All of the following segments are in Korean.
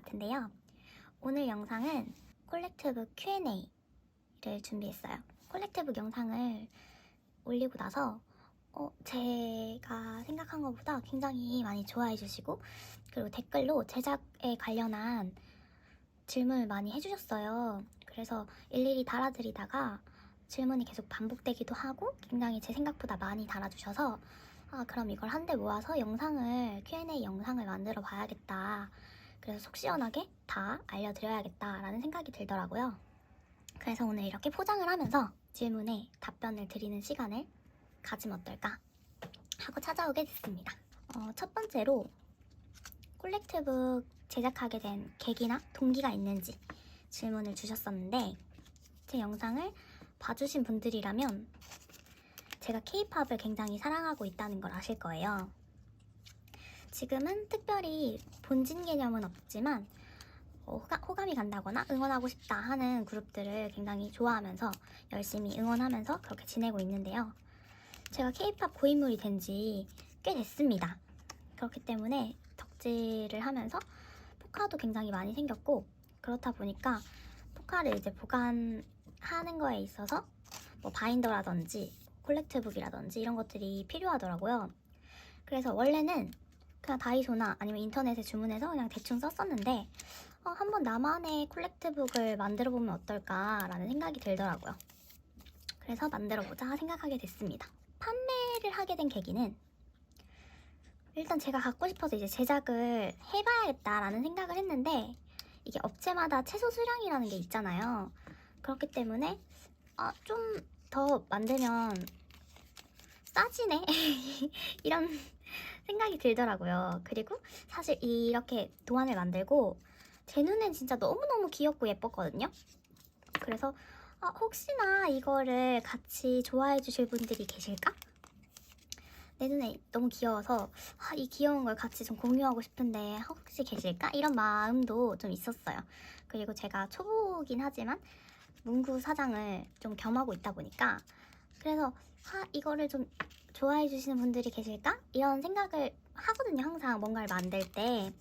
같은데요. 오늘 영상은 콜렉트북 Q&A를 준비했어요. 콜렉트북 영상을 올리고 나서 제가 생각한 것보다 굉장히 많이 좋아해 주시고, 그리고 댓글로 제작에 관련한 질문을 많이 해주셨어요. 그래서 일일이 달아드리다가 질문이 계속 반복되기도 하고 굉장히 제 생각보다 많이 달아주셔서 그럼 이걸 한데 모아서 Q&A 영상을 만들어 봐야겠다. 그래서 속 시원하게 다 알려드려야겠다라는 생각이 들더라고요. 그래서 오늘 이렇게 포장을 하면서 질문에 답변을 드리는 시간을 가지면 어떨까 하고 찾아오게 됐습니다. 첫 번째로 콜렉트북 제작하게 된 계기나 동기가 있는지 질문을 주셨었는데, 제 영상을 봐주신 분들이라면 제가 K-팝을 굉장히 사랑하고 있다는 걸 아실 거예요. 지금은 특별히 본진 개념은 없지만 호감이 간다거나 응원하고 싶다 하는 그룹들을 굉장히 좋아하면서 열심히 응원하면서 그렇게 지내고 있는데요. 제가 K-팝 고인물이 된 지 꽤 됐습니다. 그렇기 때문에 덕질을 하면서 포카도 굉장히 많이 생겼고, 그렇다 보니까 포카를 이제 보관하는 거에 있어서 뭐 바인더라든지 콜렉트북이라든지 이런 것들이 필요하더라고요. 그래서 원래는 그냥 다이소나 아니면 인터넷에 주문해서 그냥 대충 썼었는데 한번 나만의 콜렉트북을 만들어보면 어떨까라는 생각이 들더라고요. 그래서 만들어보자 생각하게 됐습니다. 판매를 하게 된 계기는 일단 제가 갖고 싶어서 이제 제작을 해봐야겠다라는 생각을 했는데, 이게 업체마다 최소 수량이라는 게 있잖아요. 그렇기 때문에 좀 더 만들면 싸지네? 이런 생각이 들더라고요. 그리고 사실 이렇게 도안을 만들고 제 눈엔 진짜 너무너무 귀엽고 예뻤거든요. 그래서 혹시나 이거를 같이 좋아해 주실 분들이 계실까? 내 눈에 너무 귀여워서 이 귀여운 걸 같이 좀 공유하고 싶은데 혹시 계실까? 이런 마음도 좀 있었어요. 그리고 제가 초보긴 하지만 문구 사장을 좀 겸하고 있다 보니까, 그래서 이거를 좀 좋아해 주시는 분들이 계실까? 이런 생각을 하거든요, 항상 뭔가를 만들 때.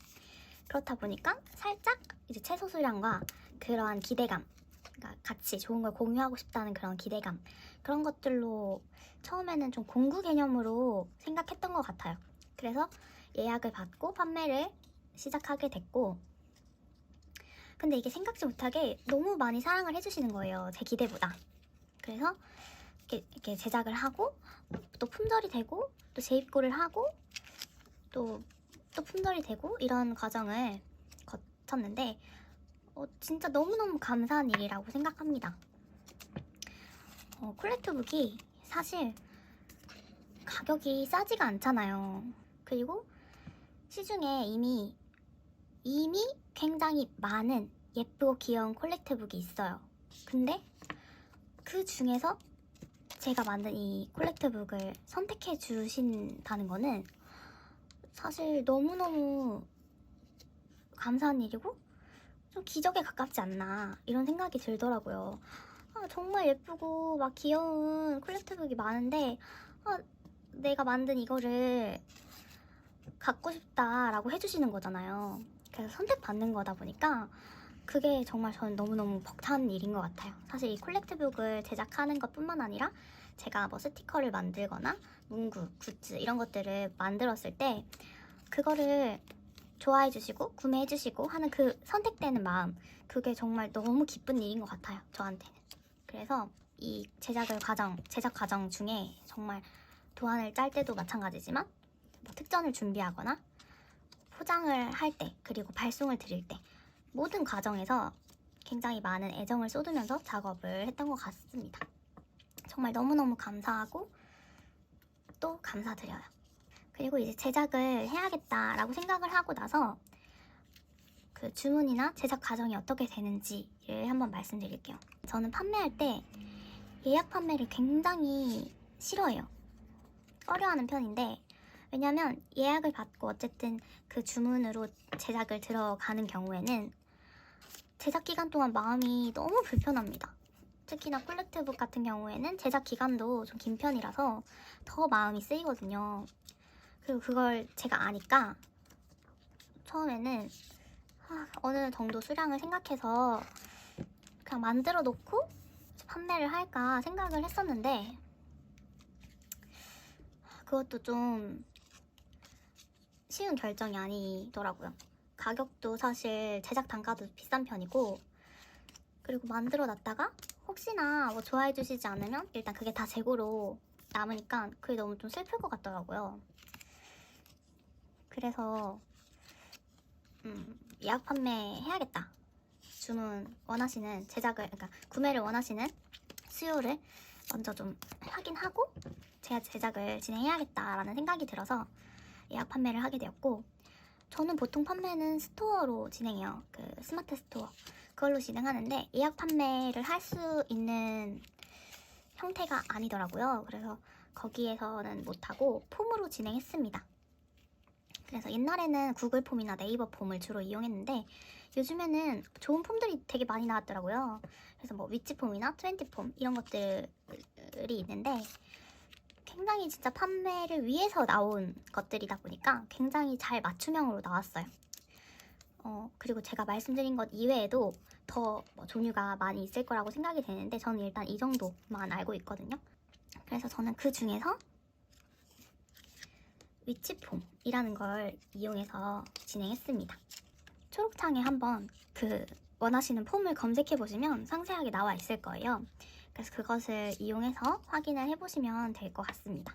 그렇다 보니까 살짝 이제 최소 수량과 그러한 기대감, 그러니까 같이 좋은 걸 공유하고 싶다는 그런 기대감, 그런 것들로 처음에는 좀 공구 개념으로 생각했던 것 같아요. 그래서 예약을 받고 판매를 시작하게 됐고, 근데 이게 생각지 못하게 너무 많이 사랑을 해주시는 거예요, 제 기대보다. 그래서 이렇게 제작을 하고 또 품절이 되고 또 재입고를 하고 또 품절이 되고 이런 과정을 거쳤는데 진짜 너무너무 감사한 일이라고 생각합니다. 콜렉트북이 사실 가격이 싸지가 않잖아요. 그리고 시중에 이미 굉장히 많은 예쁘고 귀여운 콜렉트북이 있어요. 근데 그 중에서 제가 만든 이 콜렉트북을 선택해 주신다는 거는 사실 너무너무 감사한 일이고 좀 기적에 가깝지 않나 이런 생각이 들더라고요. 정말 예쁘고 막 귀여운 콜렉트북이 많은데 내가 만든 이거를 갖고 싶다라고 해주시는 거잖아요. 그래서 선택받는 거다 보니까 그게 정말 저는 너무너무 벅찬 일인 것 같아요. 사실 이 콜렉트북을 제작하는 것뿐만 아니라 제가 뭐 스티커를 만들거나 문구, 굿즈 이런 것들을 만들었을 때 그거를 좋아해 주시고 구매해 주시고 하는 그 선택되는 마음, 그게 정말 너무 기쁜 일인 것 같아요, 저한테는. 그래서 이 제작 과정 중에 정말 도안을 짤 때도 마찬가지지만 뭐 특전을 준비하거나 포장을 할 때, 그리고 발송을 드릴 때 모든 과정에서 굉장히 많은 애정을 쏟으면서 작업을 했던 것 같습니다. 정말 너무너무 감사하고 또 감사드려요. 그리고 이제 제작을 해야겠다라고 생각을 하고 나서 그 주문이나 제작 과정이 어떻게 되는지를 한번 말씀드릴게요. 저는 판매할 때 예약 판매를 굉장히 싫어해요. 꺼려하는 편인데, 왜냐면 예약을 받고 어쨌든 그 주문으로 제작을 들어가는 경우에는 제작 기간 동안 마음이 너무 불편합니다. 특히나 콜렉트북 같은 경우에는 제작 기간도 좀 긴 편이라서 더 마음이 쓰이거든요. 그리고 그걸 제가 아니까 처음에는 어느 정도 수량을 생각해서 그냥 만들어 놓고 판매를 할까 생각을 했었는데 그것도 좀 쉬운 결정이 아니더라고요. 가격도 사실 제작 단가도 비싼 편이고, 그리고 만들어 놨다가 혹시나 뭐 좋아해 주시지 않으면 일단 그게 다 재고로 남으니까 그게 너무 좀 슬플 것 같더라고요. 그래서 예약 판매 해야겠다. 주문 원하시는 제작을, 그러니까 구매를 원하시는 수요를 먼저 좀 확인하고 제작을 진행해야겠다라는 생각이 들어서 예약 판매를 하게 되었고, 저는 보통 판매는 스토어로 진행해요. 그 스마트 스토어 그걸로 진행하는데 예약 판매를 할 수 있는 형태가 아니더라고요. 그래서 거기에서는 못하고 폼으로 진행했습니다. 그래서 옛날에는 구글 폼이나 네이버 폼을 주로 이용했는데 요즘에는 좋은 폼들이 되게 많이 나왔더라고요. 그래서 뭐 위치 폼이나 20폼 이런 것들이 있는데 굉장히 진짜 판매를 위해서 나온 것들이다 보니까 굉장히 잘 맞춤형으로 나왔어요. 그리고 제가 말씀드린 것 이외에도 더 종류가 많이 있을 거라고 생각이 되는데 저는 일단 이 정도만 알고 있거든요. 그래서 저는 그 중에서 위치폼이라는 걸 이용해서 진행했습니다. 초록창에 한번 그 원하시는 폼을 검색해 보시면 상세하게 나와 있을 거예요. 그래서 그것을 이용해서 확인을 해보시면 될 것 같습니다.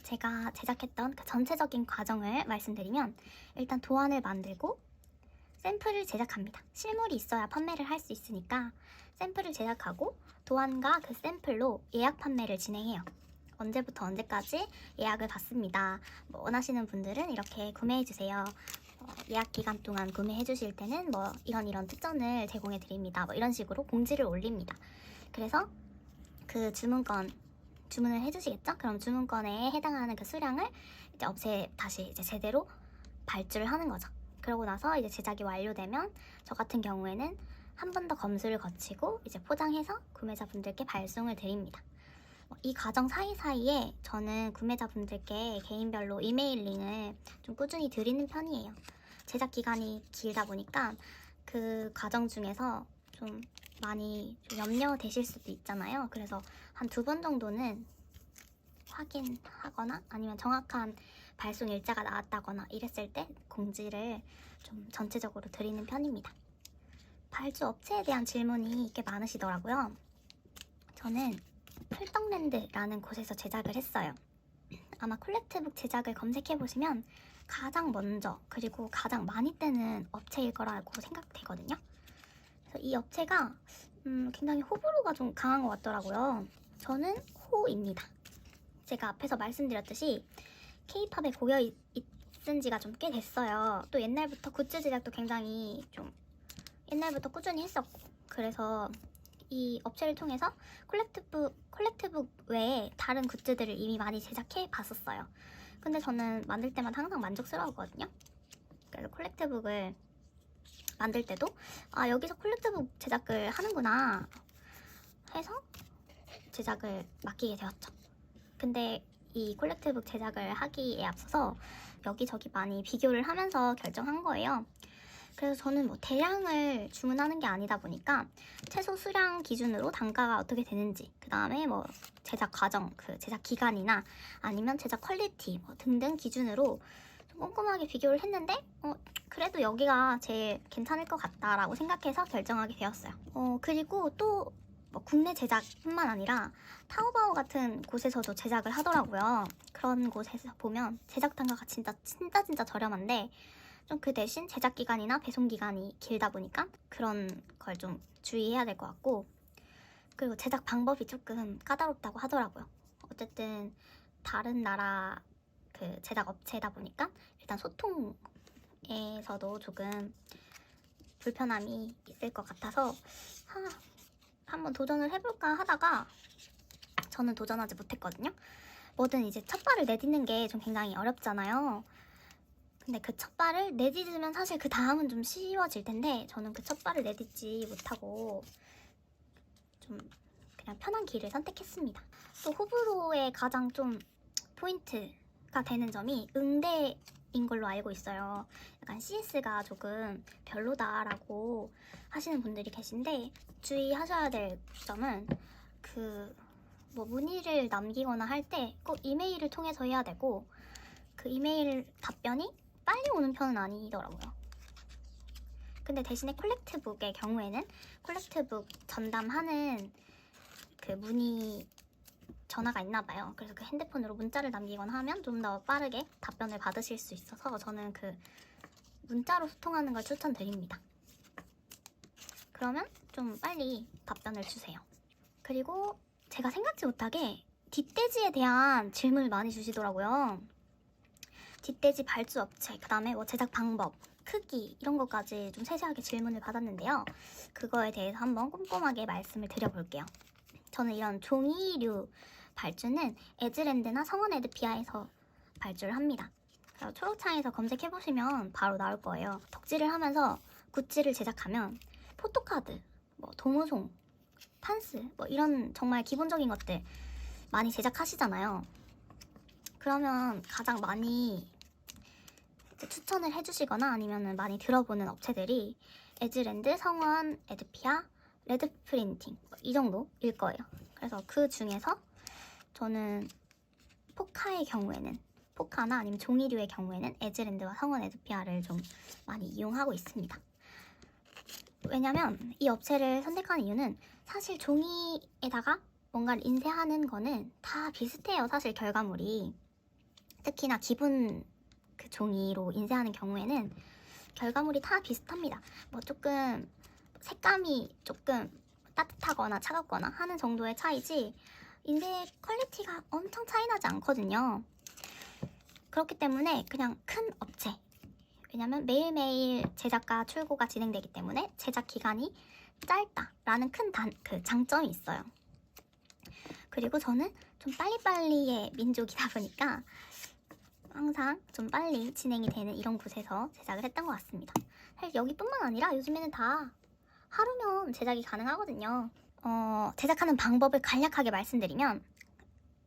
제가 제작했던 그 전체적인 과정을 말씀드리면 일단 도안을 만들고 샘플을 제작합니다. 실물이 있어야 판매를 할 수 있으니까 샘플을 제작하고 도안과 그 샘플로 예약 판매를 진행해요. 언제부터 언제까지 예약을 받습니다. 뭐 원하시는 분들은 이렇게 구매해주세요. 예약 기간 동안 구매해주실 때는 뭐 이런 특전을 제공해드립니다. 뭐 이런 식으로 공지를 올립니다. 그래서 그 주문을 해주시겠죠? 그럼 주문건에 해당하는 그 수량을 이제 다시 이제 제대로 발주를 하는 거죠. 그러고 나서 이제 제작이 완료되면 저 같은 경우에는 한 번 더 검수를 거치고 이제 포장해서 구매자분들께 발송을 드립니다. 이 과정 사이사이에 저는 구매자분들께 개인별로 이메일링을 좀 꾸준히 드리는 편이에요. 제작 기간이 길다 보니까 그 과정 중에서 좀 많이 좀 염려되실 수도 있잖아요. 그래서 한 2번 정도는 확인하거나 아니면 정확한 발송 일자가 나왔다거나 이랬을 때 공지를 좀 전체적으로 드리는 편입니다. 발주 업체에 대한 질문이 꽤 많으시더라고요. 저는 풀떡랜드라는 곳에서 제작을 했어요. 아마 콜렉트북 제작을 검색해보시면 가장 먼저 그리고 가장 많이 뜨는 업체일 거라고 생각되거든요. 그래서 이 업체가 굉장히 호불호가 좀 강한 것 같더라고요. 저는 호입니다. 제가 앞에서 말씀드렸듯이 K-팝에 고여 있은 지가 좀 꽤 됐어요. 또 옛날부터 굿즈 제작도 굉장히 좀 옛날부터 꾸준히 했었고, 그래서 이 업체를 통해서 콜렉트북 외에 다른 굿즈들을 이미 많이 제작해 봤었어요. 근데 저는 만들 때마다 항상 만족스러웠거든요. 그래서 콜렉트북을 만들 때도 여기서 콜렉트북 제작을 하는구나 해서 제작을 맡기게 되었죠. 근데 이 콜렉트북 제작을 하기에 앞서서 여기저기 많이 비교를 하면서 결정한 거예요. 그래서 저는 뭐 대량을 주문하는 게 아니다 보니까 최소 수량 기준으로 단가가 어떻게 되는지, 그 다음에 뭐 제작 과정, 그 제작 기간이나 아니면 제작 퀄리티 뭐 등등 기준으로 좀 꼼꼼하게 비교를 했는데 그래도 여기가 제일 괜찮을 것 같다라고 생각해서 결정하게 되었어요. 그리고 또 뭐 국내 제작뿐만 아니라 타오바오 같은 곳에서도 제작을 하더라고요. 그런 곳에서 보면 제작 단가가 진짜 저렴한데 좀 그 대신 제작 기간이나 배송 기간이 길다 보니까 그런 걸 좀 주의해야 될 것 같고, 그리고 제작 방법이 조금 까다롭다고 하더라고요. 어쨌든 다른 나라 그 제작 업체다 보니까 일단 소통에서도 조금 불편함이 있을 것 같아서 한번 도전을 해볼까 하다가 저는 도전하지 못했거든요. 뭐든 이제 첫 발을 내딛는 게 좀 굉장히 어렵잖아요. 근데 그 첫 발을 내딛으면 사실 그 다음은 좀 쉬워질 텐데 저는 그 첫 발을 내딛지 못하고 좀 그냥 편한 길을 선택했습니다. 또 호불호의 가장 좀 포인트가 되는 점이 응대 인 걸로 알고 있어요. 약간 CS가 조금 별로다라고 하시는 분들이 계신데, 주의하셔야 될 점은 뭐 문의를 남기거나 할 때 꼭 이메일을 통해서 해야 되고, 그 이메일 답변이 빨리 오는 편은 아니더라고요. 근데 대신에 콜렉트북의 경우에는 콜렉트북 전담하는 그 문의 전화가 있나 봐요. 그래서 그 핸드폰으로 문자를 남기거나 하면 좀 더 빠르게 답변을 받으실 수 있어서 저는 그 문자로 소통하는 걸 추천드립니다. 그러면 좀 빨리 답변을 주세요. 그리고 제가 생각지 못하게 뒷돼지에 대한 질문을 많이 주시더라고요. 뒷돼지 발주 업체, 그 다음에 뭐 제작 방법, 크기 이런 것까지 좀 세세하게 질문을 받았는데요. 그거에 대해서 한번 꼼꼼하게 말씀을 드려볼게요. 저는 이런 종이류 발주는 에즈랜드나 성원 에드피아에서 발주를 합니다. 초록창에서 검색해보시면 바로 나올 거예요. 덕질을 하면서 굿즈를 제작하면 포토카드, 뭐 도무송, 판스, 뭐 이런 정말 기본적인 것들 많이 제작하시잖아요. 그러면 가장 많이 추천을 해주시거나 아니면 많이 들어보는 업체들이 에즈랜드, 성원, 에드피아, 레드프린팅 이 정도일 거예요. 그래서 그 중에서 저는 포카의 경우에는, 포카나 아니면 종이류의 경우에는 에즈랜드와 성원 에드피아를 좀 많이 이용하고 있습니다. 왜냐면 이 업체를 선택한 이유는 사실 종이에다가 뭔가를 인쇄하는 거는 다 비슷해요. 사실 결과물이. 특히나 기본 그 종이로 인쇄하는 경우에는 결과물이 다 비슷합니다. 뭐 조금 색감이 조금 따뜻하거나 차갑거나 하는 정도의 차이지 인쇄 퀄리티가 엄청 차이나지 않거든요. 그렇기 때문에 그냥 큰 업체, 왜냐면 매일매일 제작과 출고가 진행되기 때문에 제작 기간이 짧다라는 큰 장점이 있어요. 그리고 저는 좀 빨리빨리의 민족이다 보니까 항상 좀 빨리 진행이 되는 이런 곳에서 제작을 했던 것 같습니다. 사실 여기뿐만 아니라 요즘에는 다 하루면 제작이 가능하거든요. 제작하는 방법을 간략하게 말씀드리면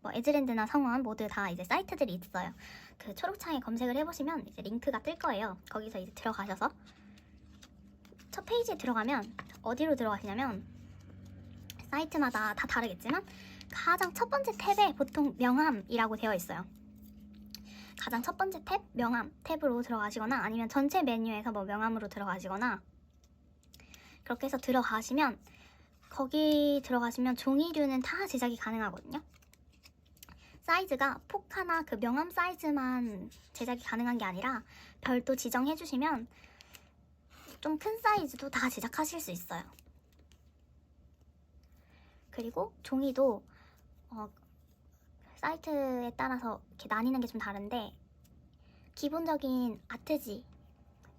뭐 에즈랜드나 성원 모두 다 이제 사이트들이 있어요. 그 초록창에 검색을 해보시면 이제 링크가 뜰 거예요. 거기서 이제 들어가셔서 첫 페이지에 들어가면 어디로 들어가시냐면 사이트마다 다 다르겠지만 가장 첫 번째 탭에 보통 명함이라고 되어 있어요. 가장 첫 번째 탭, 명함 탭으로 들어가시거나 아니면 전체 메뉴에서 뭐 명함으로 들어가시거나 그렇게 해서 들어가시면 거기 들어가시면 종이류는 다 제작이 가능하거든요. 사이즈가 포카나 그 명함 사이즈만 제작이 가능한 게 아니라 별도 지정해 주시면 좀 큰 사이즈도 다 제작하실 수 있어요. 그리고 종이도 사이트에 따라서 이렇게 나뉘는 게 좀 다른데 기본적인 아트지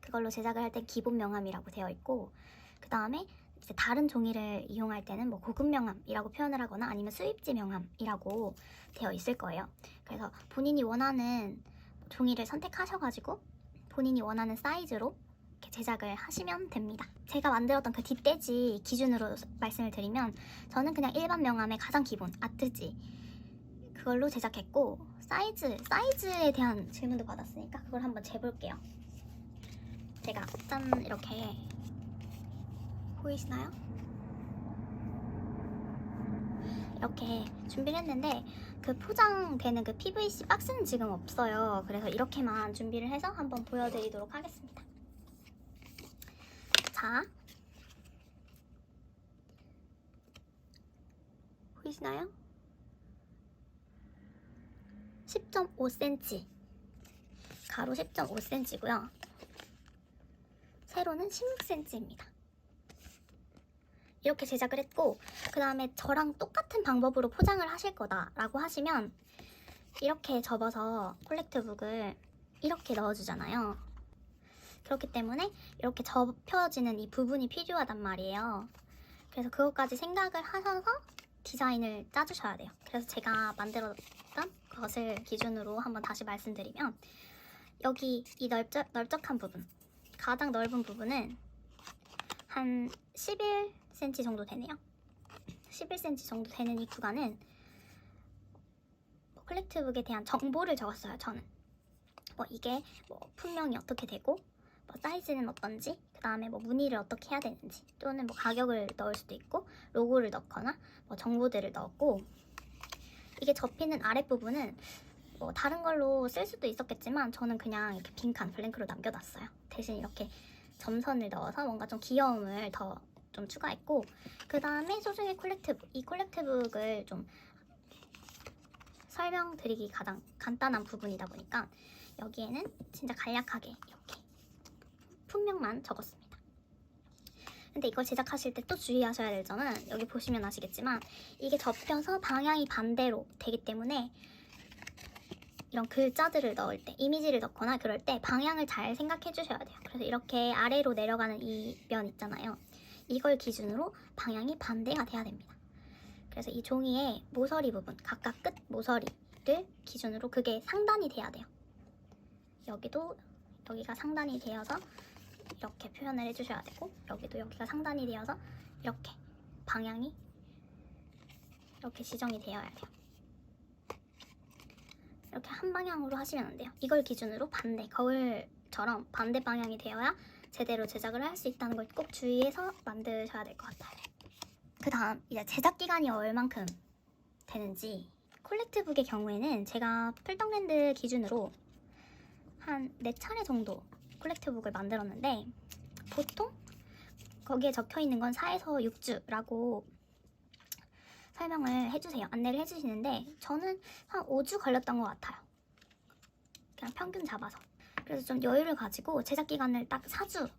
그걸로 제작을 할 때 기본 명함이라고 되어 있고 그 다음에 이제 다른 종이를 이용할 때는 뭐 고급 명함이라고 표현을 하거나 아니면 수입지 명함이라고 되어 있을 거예요. 그래서 본인이 원하는 종이를 선택하셔가지고 본인이 원하는 사이즈로 이렇게 제작을 하시면 됩니다. 제가 만들었던 그 뒷돼지 기준으로 말씀을 드리면 저는 그냥 일반 명함의 가장 기본 아트지 그걸로 제작했고 사이즈에 대한 질문도 받았으니까 그걸 한번 재볼게요. 제가 짠 이렇게 보이시나요? 이렇게 준비를 했는데 그 포장되는 그 PVC 박스는 지금 없어요. 그래서 이렇게만 준비를 해서 한번 보여드리도록 하겠습니다. 자, 보이시나요? 10.5cm 가로 10.5cm고요. 세로는 16cm입니다. 이렇게 제작을 했고 그 다음에 저랑 똑같은 방법으로 포장을 하실 거다라고 하시면 이렇게 접어서 콜렉트북을 이렇게 넣어주잖아요. 그렇기 때문에 이렇게 접혀지는 이 부분이 필요하단 말이에요. 그래서 그것까지 생각을 하셔서 디자인을 짜주셔야 돼요. 그래서 제가 만들었던 것을 기준으로 한번 다시 말씀드리면 여기 이 넓적한 부분 가장 넓은 부분은 한 11cm 정도 되네요. 11cm 정도 되는 이 구간은 콜렉트북에 대한 정보를 적었어요. 저는 뭐 이게 뭐 품명이 어떻게 되고 뭐 사이즈는 어떤지, 그 다음에 뭐 무늬를 어떻게 해야 되는지, 또는 뭐 가격을 넣을 수도 있고 로고를 넣거나 뭐 정보들을 넣었고, 이게 접히는 아랫부분은 뭐 다른 걸로 쓸 수도 있었겠지만 저는 그냥 이렇게 빈칸 블랭크로 남겨놨어요. 대신 이렇게 점선을 넣어서 뭔가 좀 귀여움을 더 좀 추가했고, 그 다음에 소중의 콜렉트북, 이 콜렉트북을 좀 설명드리기 가장 간단한 부분이다 보니까 여기에는 진짜 간략하게 이렇게 품명만 적었습니다. 근데 이걸 제작하실 때 또 주의하셔야 될 점은, 여기 보시면 아시겠지만 이게 접혀서 방향이 반대로 되기 때문에 이런 글자들을 넣을 때, 이미지를 넣거나 그럴 때 방향을 잘 생각해 주셔야 돼요. 그래서 이렇게 아래로 내려가는 이 면 있잖아요. 이걸 기준으로 방향이 반대가 돼야 됩니다. 그래서 이 종이의 모서리 부분, 각각 끝 모서리를 기준으로 그게 상단이 돼야 돼요. 여기가 상단이 되어서 이렇게 표현을 해주셔야 되고, 여기가 상단이 되어서 이렇게 방향이 이렇게 지정이 되어야 돼요. 이렇게 한 방향으로 하시면 안 돼요. 이걸 기준으로 반대, 거울처럼 반대 방향이 되어야 제대로 제작을 할 수 있다는 걸 꼭 주의해서 만드셔야 될 것 같아요. 그 다음 이제 제작 기간이 얼만큼 되는지, 콜렉트북의 경우에는 제가 풀떡랜드 기준으로 한 4차례 정도 콜렉트북을 만들었는데, 보통 거기에 적혀있는 건 4에서 6주라고 설명을 해주세요. 안내를 해주시는데 저는 한 5주 걸렸던 것 같아요. 그냥 평균 잡아서. 그래서 좀 여유를 가지고 제작 기간을 딱 4주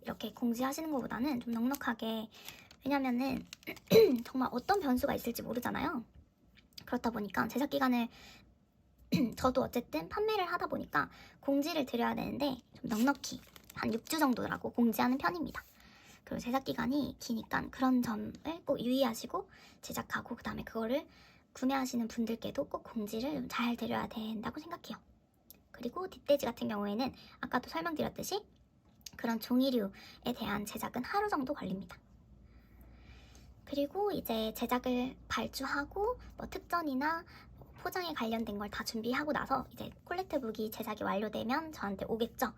이렇게 공지하시는 것보다는 좀 넉넉하게, 왜냐면은 정말 어떤 변수가 있을지 모르잖아요. 그렇다 보니까 제작 기간을 저도 어쨌든 판매를 하다 보니까 공지를 드려야 되는데 좀 넉넉히 한 6주 정도라고 공지하는 편입니다. 그리고 제작 기간이 기니까 그런 점을 꼭 유의하시고 제작하고, 그 다음에 그거를 구매하시는 분들께도 꼭 공지를 좀 잘 드려야 된다고 생각해요. 그리고 뒷돼지 같은 경우에는 아까도 설명드렸듯이 그런 종이류에 대한 제작은 하루 정도 걸립니다. 그리고 이제 제작을 발주하고 뭐 특전이나 포장에 관련된 걸 다 준비하고 나서 이제 콜렉트북이 제작이 완료되면 저한테 오겠죠.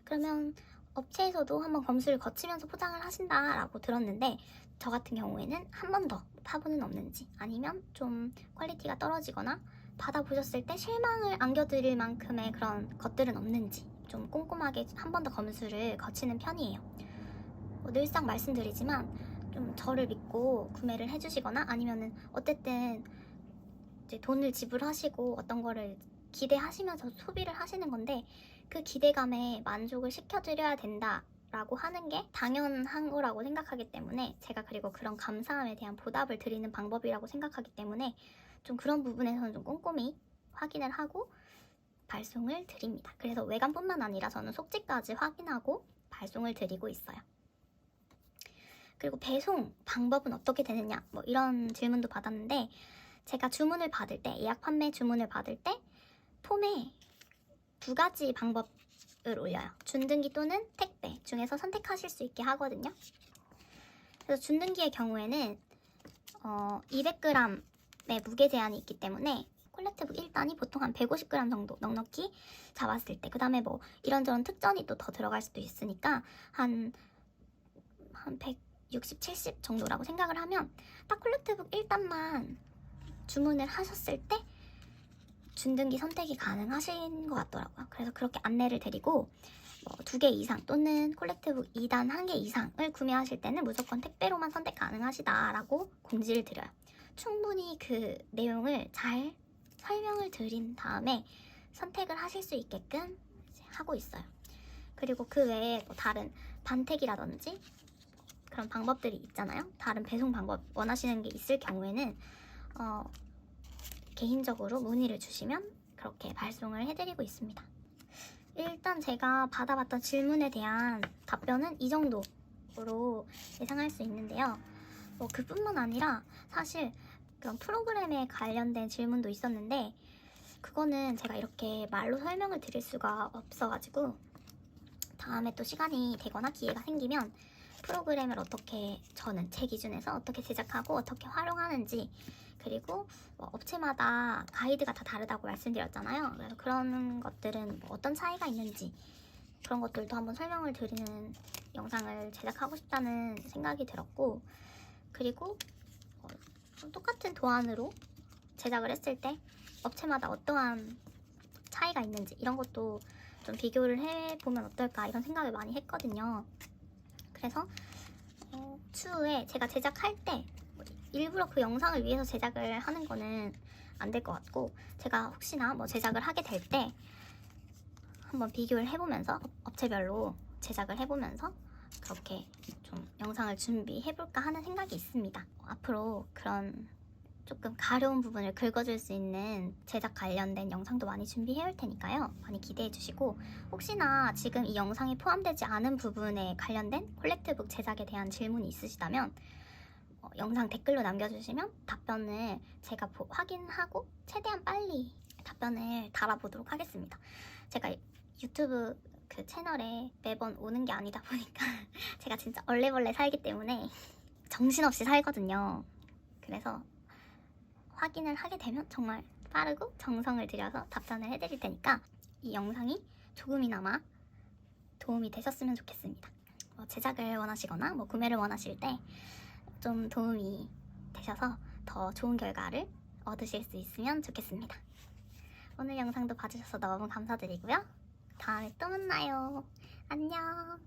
그러면 업체에서도 한번 검수를 거치면서 포장을 하신다라고 들었는데, 저 같은 경우에는 한 번 더 파보는 없는지, 아니면 좀 퀄리티가 떨어지거나 받아보셨을 때 실망을 안겨드릴 만큼의 그런 것들은 없는지 좀 꼼꼼하게 한 번 더 검수를 거치는 편이에요. 늘상 말씀드리지만 좀 저를 믿고 구매를 해주시거나, 아니면은 어쨌든 이제 돈을 지불하시고 어떤 거를 기대하시면서 소비를 하시는 건데, 그 기대감에 만족을 시켜드려야 된다라고 하는 게 당연한 거라고 생각하기 때문에, 제가 그리고 그런 감사함에 대한 보답을 드리는 방법이라고 생각하기 때문에 좀 그런 부분에서는 좀 꼼꼼히 확인을 하고 발송을 드립니다. 그래서 외관뿐만 아니라 저는 속지까지 확인하고 발송을 드리고 있어요. 그리고 배송 방법은 어떻게 되느냐, 뭐 이런 질문도 받았는데, 제가 주문을 받을 때, 예약 판매 주문을 받을 때 폼에 2가지 방법을 올려요. 준등기 또는 택배 중에서 선택하실 수 있게 하거든요. 그래서 준등기의 경우에는 200g의 무게 제한이 있기 때문에 콜렉트북 1단이 보통 한 150g 정도 넉넉히 잡았을 때, 그 다음에 뭐 이런저런 특전이 또 더 들어갈 수도 있으니까 한 160, 70 정도라고 생각을 하면 딱 콜렉트북 1단만 주문을 하셨을 때 준등기 선택이 가능하신 것 같더라고요. 그래서 그렇게 안내를 드리고, 2개 이상 또는 콜렉트북 2단 1개 이상을 구매하실 때는 무조건 택배로만 선택 가능하시다라고 공지를 드려요. 충분히 그 내용을 잘 설명을 드린 다음에 선택을 하실 수 있게끔 하고 있어요. 그리고 그 외에 뭐 다른 반택이라든지 그런 방법들이 있잖아요. 다른 배송 방법 원하시는 게 있을 경우에는 개인적으로 문의를 주시면 그렇게 발송을 해드리고 있습니다. 일단 제가 받아봤던 질문에 대한 답변은 이 정도로 예상할 수 있는데요. 그뿐만 아니라 사실 그런 프로그램에 관련된 질문도 있었는데, 그거는 제가 이렇게 말로 설명을 드릴 수가 없어가지고 다음에 또 시간이 되거나 기회가 생기면 프로그램을 어떻게 저는 제 기준에서 어떻게 제작하고 어떻게 활용하는지, 그리고 업체마다 가이드가 다 다르다고 말씀드렸잖아요. 그래서 그런 것들은 어떤 차이가 있는지 그런 것들도 한번 설명을 드리는 영상을 제작하고 싶다는 생각이 들었고, 그리고 똑같은 도안으로 제작을 했을 때 업체마다 어떠한 차이가 있는지 이런 것도 좀 비교를 해보면 어떨까 이런 생각을 많이 했거든요. 그래서 추후에 제가 제작할 때 일부러 그 영상을 위해서 제작을 하는 거는 안 될 것 같고, 제가 혹시나 제작을 하게 될 때 한번 비교를 해보면서 업체별로 제작을 해보면서 그렇게 좀 영상을 준비해볼까 하는 생각이 있습니다. 앞으로 그런 조금 가려운 부분을 긁어줄 수 있는 제작 관련된 영상도 많이 준비해올 테니까요. 많이 기대해주시고, 혹시나 지금 이 영상에 포함되지 않은 부분에 관련된 콜렉트북 제작에 대한 질문이 있으시다면 영상 댓글로 남겨주시면 답변을 제가 확인하고 최대한 빨리 답변을 달아보도록 하겠습니다. 제가 유튜브 그 채널에 매번 오는 게 아니다 보니까 제가 진짜 얼레벌레 살기 때문에 정신없이 살거든요. 그래서 확인을 하게 되면 정말 빠르고 정성을 들여서 답변을 해드릴 테니까 이 영상이 조금이나마 도움이 되셨으면 좋겠습니다. 제작을 원하시거나 구매를 원하실 때 좀 도움이 되셔서 더 좋은 결과를 얻으실 수 있으면 좋겠습니다. 오늘 영상도 봐주셔서 너무 감사드리고요. 다음에 또 만나요. 안녕.